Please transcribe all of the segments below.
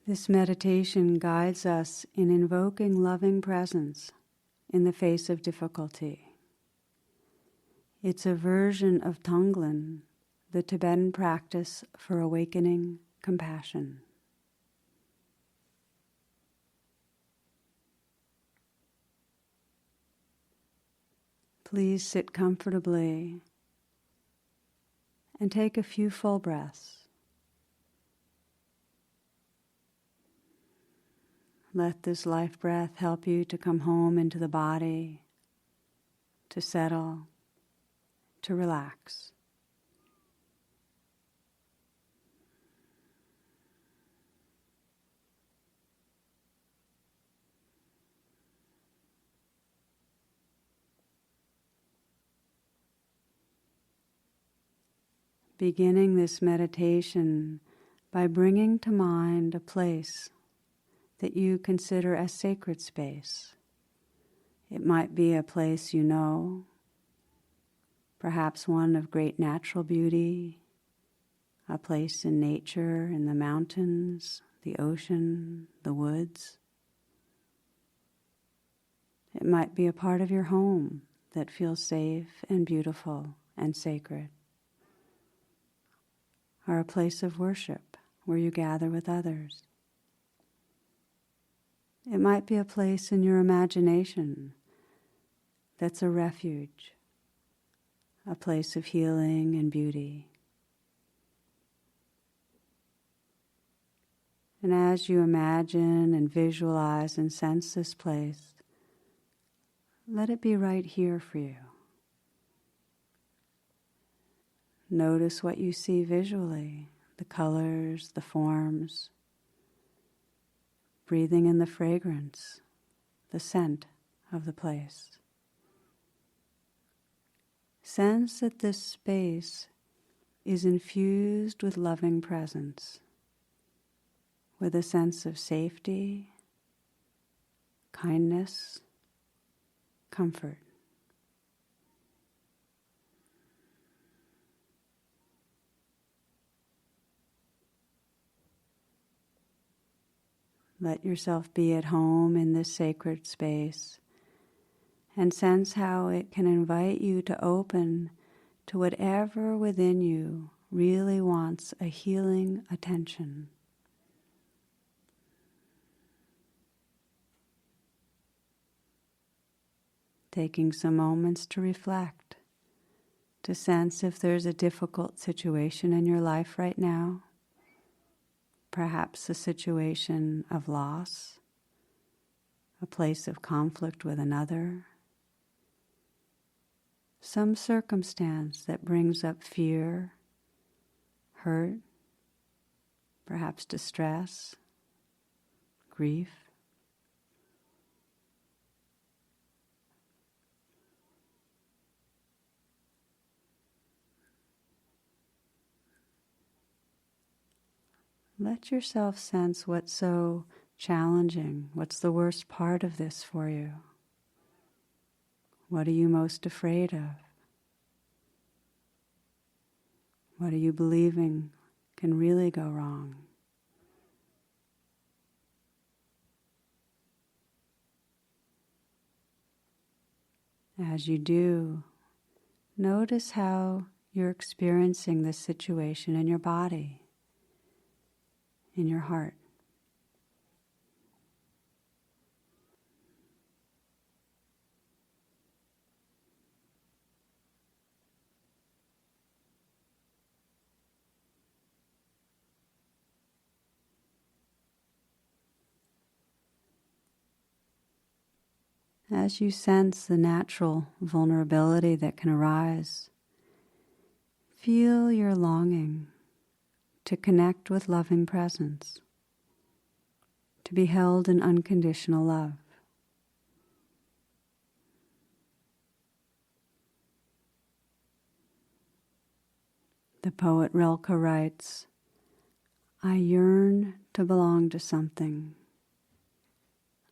This meditation guides us in invoking loving presence in the face of difficulty. It's a version of Tonglen, the Tibetan practice for awakening compassion. Please sit comfortably and take a few full breaths. Let this life breath help you to come home into the body, to settle, to relax. Beginning this meditation by bringing to mind a place that you consider as sacred space. It might be a place you know, perhaps one of great natural beauty, a place in nature, in the mountains, the ocean, the woods. It might be a part of your home that feels safe and beautiful and sacred, or a place of worship where you gather with others. It might be a place in your imagination that's a refuge, a place of healing and beauty. And as you imagine and visualize and sense this place, let it be right here for you. Notice what you see visually, the colors, the forms, breathing in the fragrance, the scent of the place. Sense that this space is infused with loving presence, with a sense of safety, kindness, comfort. Let yourself be at home in this sacred space and sense how it can invite you to open to whatever within you really wants a healing attention. Taking some moments to reflect, to sense if there's a difficult situation in your life right now. Perhaps a situation of loss, a place of conflict with another, some circumstance that brings up fear, hurt, perhaps distress, grief. Let yourself sense what's so challenging, what's the worst part of this for you. What are you most afraid of? What are you believing can really go wrong? As you do, notice how you're experiencing this situation in your body, in your heart. As you sense the natural vulnerability that can arise, feel your longing to connect with loving presence, to be held in unconditional love. The poet Rilke writes, "I yearn to belong to something.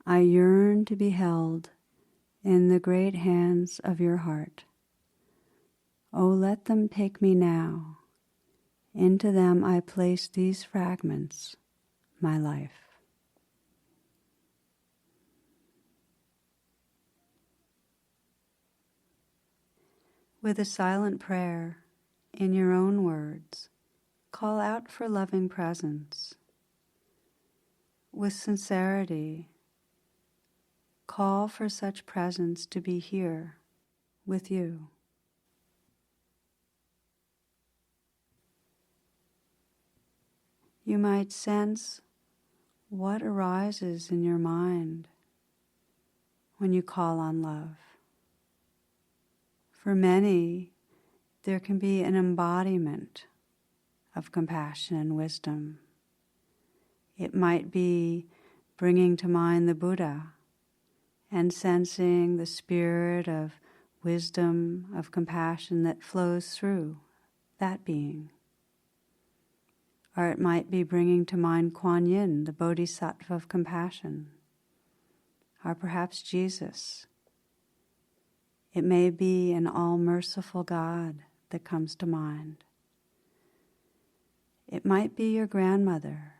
I yearn to be held in the great hands of your heart. Oh, let them take me now. Into them I place these fragments, my life." With a silent prayer, in your own words, call out for loving presence. With sincerity, call for such presence to be here with you. You might sense what arises in your mind when you call on love. For many, there can be an embodiment of compassion and wisdom. It might be bringing to mind the Buddha and sensing the spirit of wisdom, of compassion that flows through that being. Or it might be bringing to mind Kuan Yin, the Bodhisattva of compassion, or perhaps Jesus. It may be an all-merciful God that comes to mind. It might be your grandmother.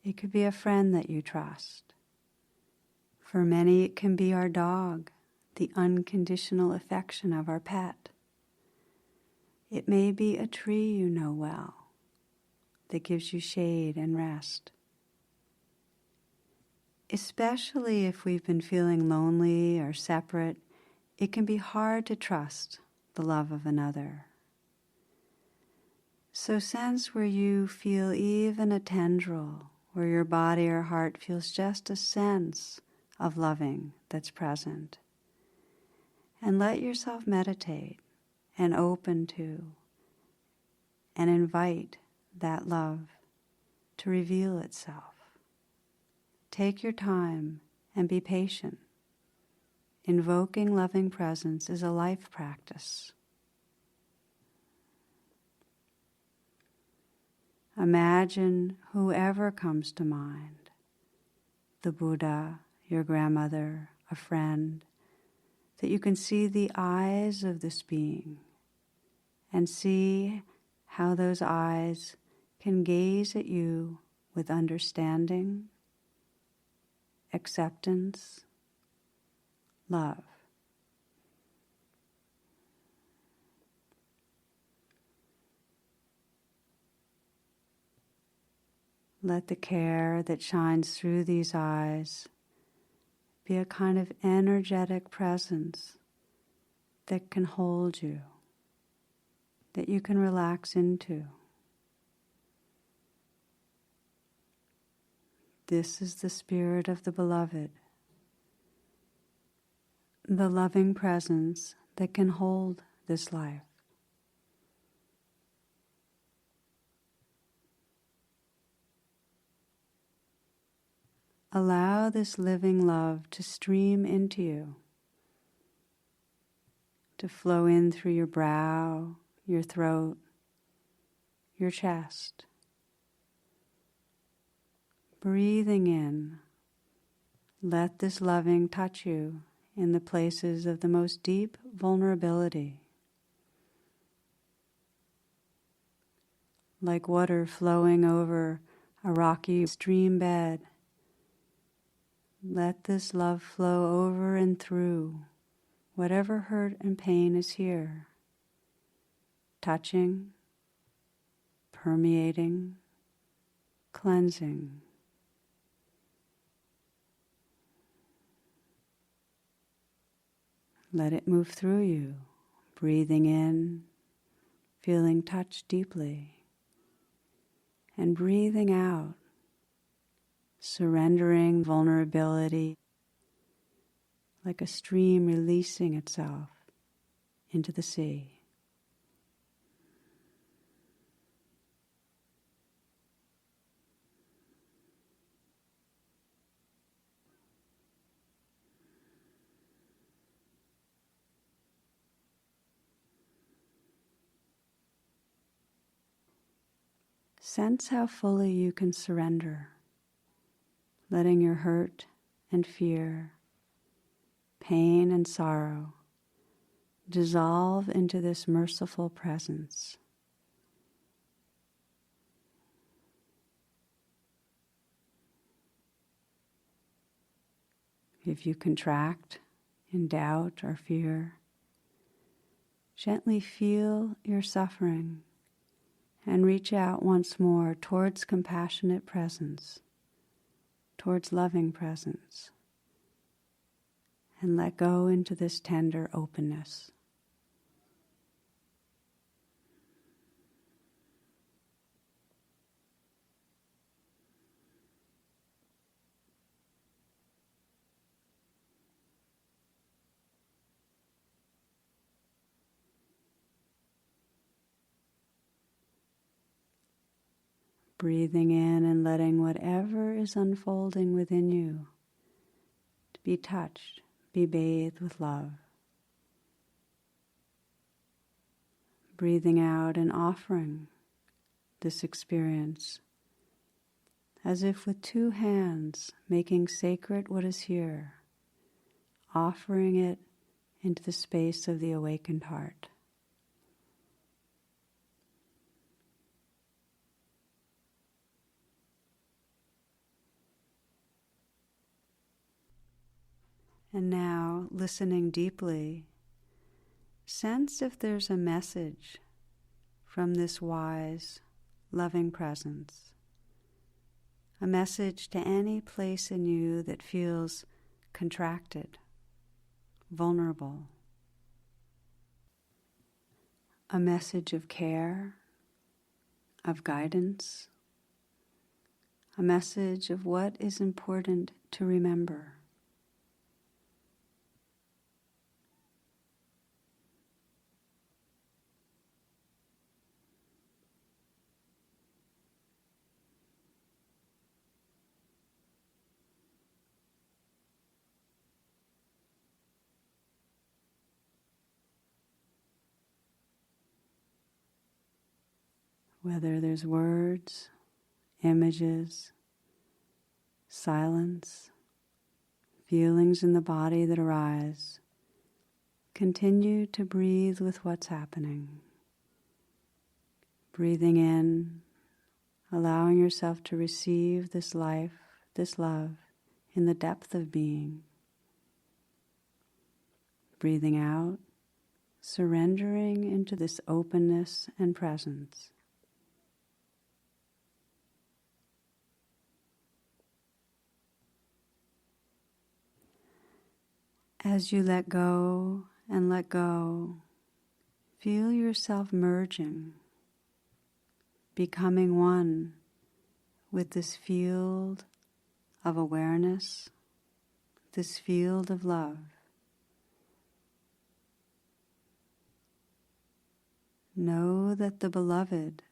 It could be a friend that you trust. For many, it can be our dog, the unconditional affection of our pet. It may be a tree you know well that gives you shade and rest. Especially if we've been feeling lonely or separate, it can be hard to trust the love of another. So sense where you feel even a tendril, where your body or heart feels just a sense of loving that's present. And let yourself meditate and open to and invite that love to reveal itself. Take your time and be patient. Invoking loving presence is a life practice. Imagine whoever comes to mind, the Buddha, your grandmother, a friend, that you can see the eyes of this being and see how those eyes can gaze at you with understanding, acceptance, love. Let the care that shines through these eyes be a kind of energetic presence that can hold you, that you can relax into. This is the spirit of the beloved, the loving presence that can hold this life. Allow this living love to stream into you, to flow in through your brow, your throat, your chest. Breathing in, let this loving touch you in the places of the most deep vulnerability. Like water flowing over a rocky stream bed, let this love flow over and through whatever hurt and pain is here, touching, permeating, cleansing. Let it move through you, breathing in, feeling touched deeply, and breathing out, surrendering vulnerability like a stream releasing itself into the sea. Sense how fully you can surrender, letting your hurt and fear, pain and sorrow dissolve into this merciful presence. If you contract in doubt or fear, Gently feel your suffering and reach out once more towards compassionate presence, towards loving presence, and let go into this tender openness. Breathing in and letting whatever is unfolding within you to be touched, be bathed with love. Breathing out and offering this experience as if with two hands making sacred what is here, offering it into the space of the awakened heart. And now, listening deeply, sense if there's a message from this wise, loving presence. A message to any place in you that feels contracted, vulnerable. A message of care, of guidance. A message of what is important to remember. Whether there's words, images, silence, feelings in the body that arise, continue to breathe with what's happening. Breathing in, allowing yourself to receive this life, this love, in the depth of being. Breathing out, surrendering into this openness and presence. As you let go and let go, feel yourself merging, becoming one with this field of awareness, this field of love. Know that the beloved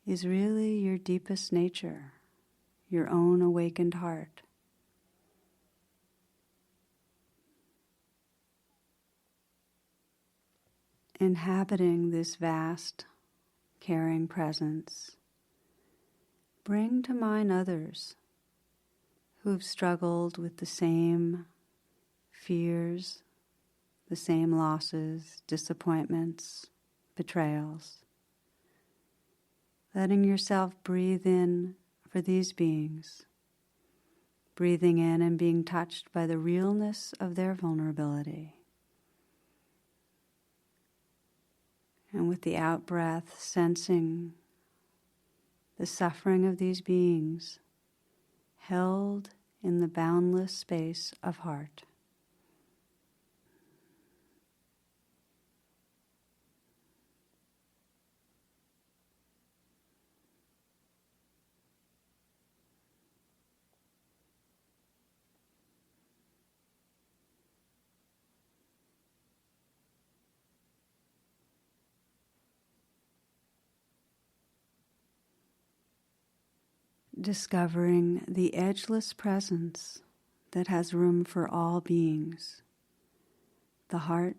is really your deepest nature, your own awakened heart. Inhabiting this vast, caring presence, bring to mind others who've struggled with the same fears, the same losses, disappointments, betrayals. Letting yourself breathe in for these beings, breathing in and being touched by the realness of their vulnerability. And with the out-breath, sensing the suffering of these beings held in the boundless space of heart. Discovering the edgeless presence that has room for all beings, the heart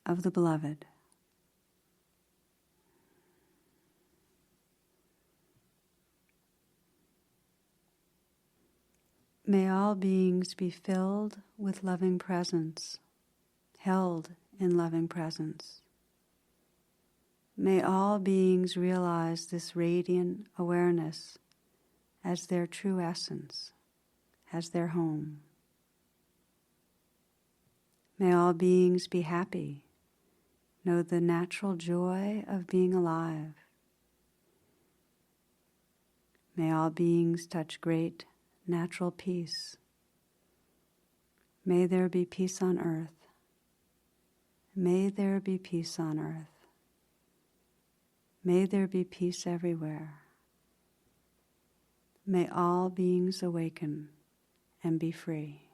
of the beloved. May all beings be filled with loving presence, held in loving presence. May all beings realize this radiant awareness as their true essence, as their home. May all beings be happy Know the natural joy of being alive. May all beings touch great natural peace. May there be peace on earth. May there be peace on earth. May there be peace everywhere. May all beings awaken and be free.